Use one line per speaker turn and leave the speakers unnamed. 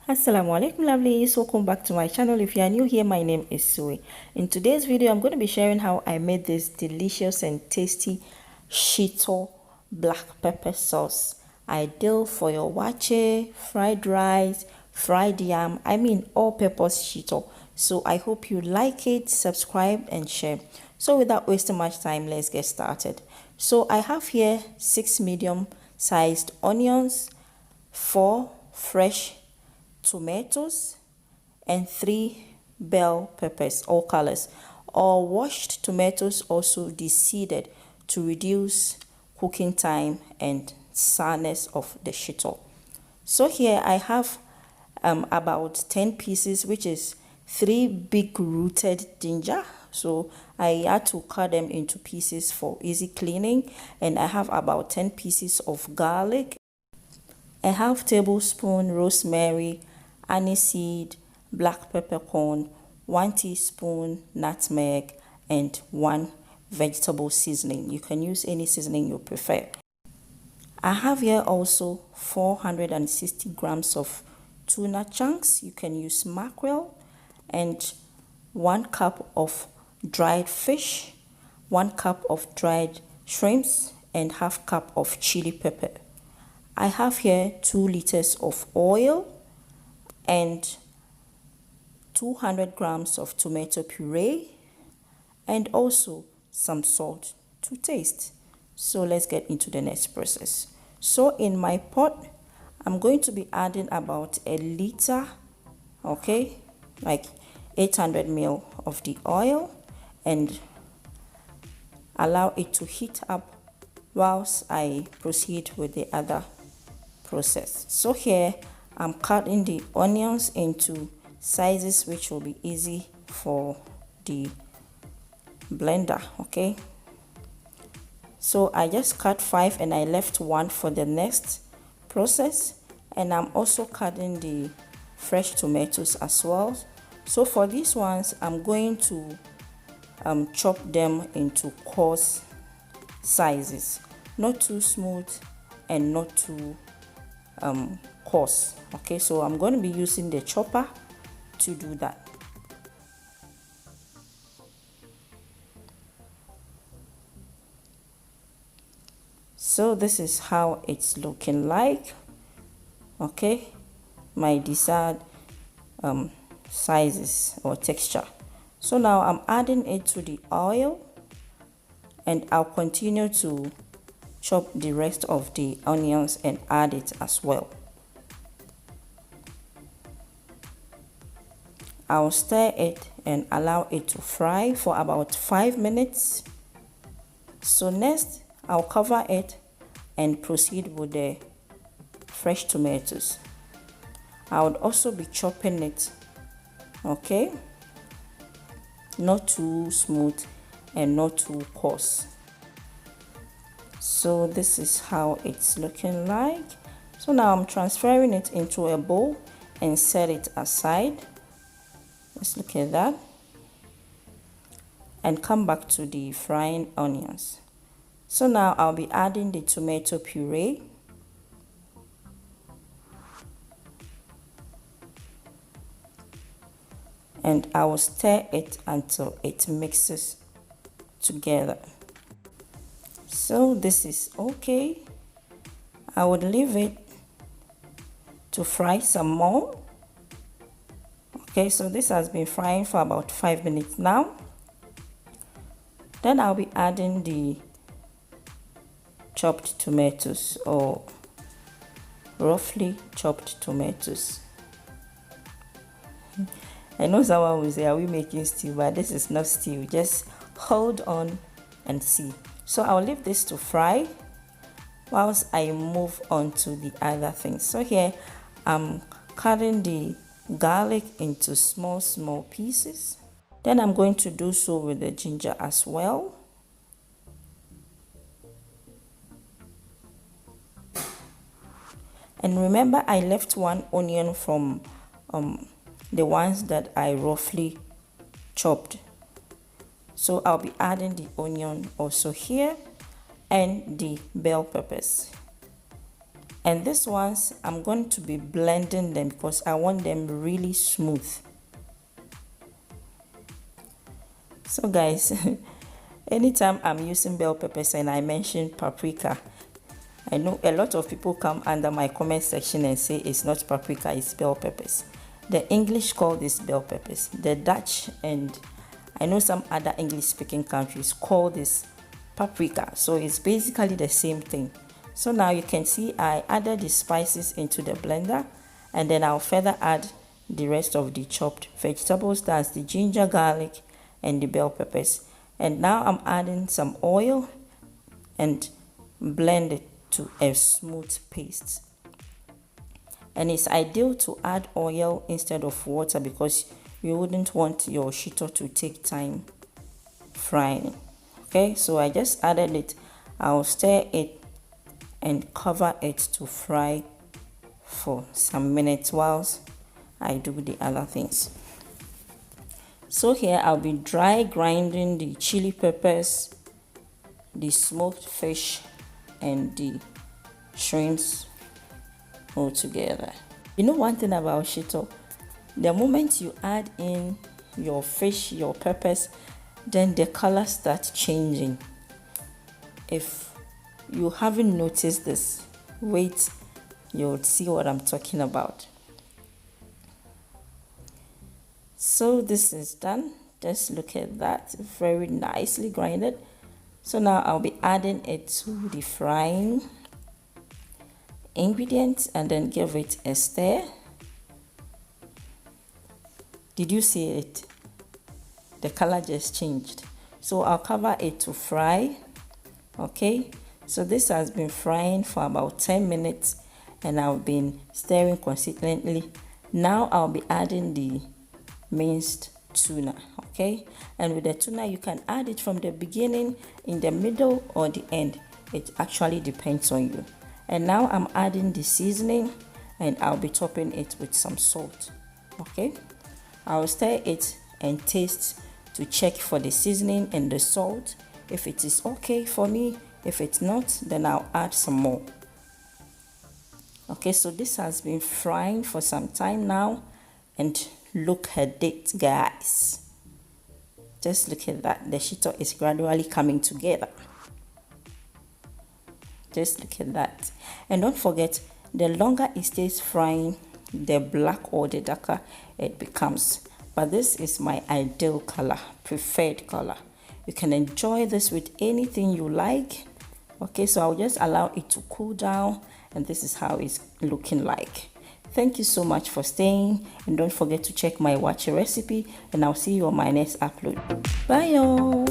Assalamu alaikum lovelies, welcome back to my channel. If you are new here, my name is Sui. In today's video I'm going to be sharing how I made this delicious and tasty Shito black pepper sauce, ideal for your waakye, fried rice, fried yam, all purpose Shito. So I hope you like it, subscribe and share. So without wasting much time, let's get started. So I have here 6 medium sized onions, 4 fresh tomatoes and 3 bell peppers, all colors. All washed tomatoes, also deseeded to reduce cooking time and sourness of the shito. So here I have about 10 pieces, which is 3 big rooted ginger. So I had to cut them into pieces for easy cleaning, and I have about 10 pieces of garlic, a half tablespoon rosemary, aniseed, black peppercorn, 1 teaspoon nutmeg, and 1 vegetable seasoning. You can use any seasoning you prefer. I have here also 460 grams of tuna chunks. You can use mackerel, and 1 cup of dried fish, 1 cup of dried shrimps, and half cup of chili pepper. I have here 2 liters of oil and 200 grams of tomato puree, and also some salt to taste. So let's get into the next process. So in my pot, I'm going to be adding about a liter, okay, like 800 ml of the oil, and allow it to heat up whilst I proceed with the other process. So here I'm cutting the onions into sizes which will be easy for the blender, okay. So I just cut 5 and I left 1 for the next process, and I'm also cutting the fresh tomatoes as well. So for these ones I'm going to chop them into coarse sizes, not too smooth and not too coarse, okay. So I'm going to be using the chopper to do that. So this is how it's looking like, okay, my desired sizes or texture. So now I'm adding it to the oil, and I'll continue to chop the rest of the onions and add it as well. I'll stir it and allow it to fry for about 5 minutes. So next I'll cover it and proceed with the fresh tomatoes. I would also be chopping it, okay, not too smooth and not too coarse. So this is how it's looking like. So now I'm transferring it into a bowl and set it aside. Let's look at that, and come back to the frying onions. So now I'll be adding the tomato puree, and I will stir it until it mixes together. So this is okay. I would leave it to fry some more. Okay, so this has been frying for about 5 minutes now. Then I'll be adding the chopped tomatoes, or roughly chopped tomatoes. I know someone will say, are we making stew? But this is not stew. Just hold on and see. So I'll leave this to fry whilst I move on to the other things. So here I'm cutting the garlic into small pieces. Then I'm going to do so with the ginger as well. And remember, I left 1 onion from the ones that I roughly chopped. So I'll be adding the onion also here, and the bell peppers. And these ones, I'm going to be blending them because I want them really smooth. So guys, anytime I'm using bell peppers and I mention paprika, I know a lot of people come under my comment section and say it's not paprika, it's bell peppers. The English call this bell peppers. The Dutch and I know some other English speaking countries call this paprika. So it's basically the same thing. So now you can see I added the spices into the blender, and then I'll further add the rest of the chopped vegetables. That's the ginger, garlic, and the bell peppers. And now I'm adding some oil and blend it to a smooth paste. And it's ideal to add oil instead of water because you wouldn't want your shito to take time frying. Okay, so I just added it. I'll stir it and cover it to fry for some minutes whilst I do the other things. So here I'll be dry grinding the chili peppers, the smoked fish, and the shrimps all together. You know one thing about shito, the moment you add in your fish, your peppers, then the color starts changing. If you haven't noticed this, wait, you'll see what I'm talking about. So this is done. Just look at that, very nicely grinded. So now I'll be adding it to the frying ingredients and then give it a stir. Did you see it? The color just changed. So I'll cover it to fry. Okay, so this has been frying for about 10 minutes and I've been stirring consistently. Now I'll be adding the minced tuna. Okay, and with the tuna you can add it from the beginning, in the middle, or the end. It actually depends on you. And now I'm adding the seasoning and I'll be topping it with some salt. Okay, I'll stir it and taste to check for the seasoning and the salt. If it is okay for me, if it's not, then I'll add some more. Okay, so this has been frying for some time now, and look at it, guys. Just look at that. The shito is gradually coming together. Just look at that. And don't forget, the longer it stays frying, the black or the darker it becomes. But this is my ideal color, preferred color. You can enjoy this with anything you like. Okay, so I'll just allow it to cool down, and this is how it's looking like. Thank you so much for staying, and don't forget to check my WAAKYE recipe, and I'll see you on my next upload. Bye y'all.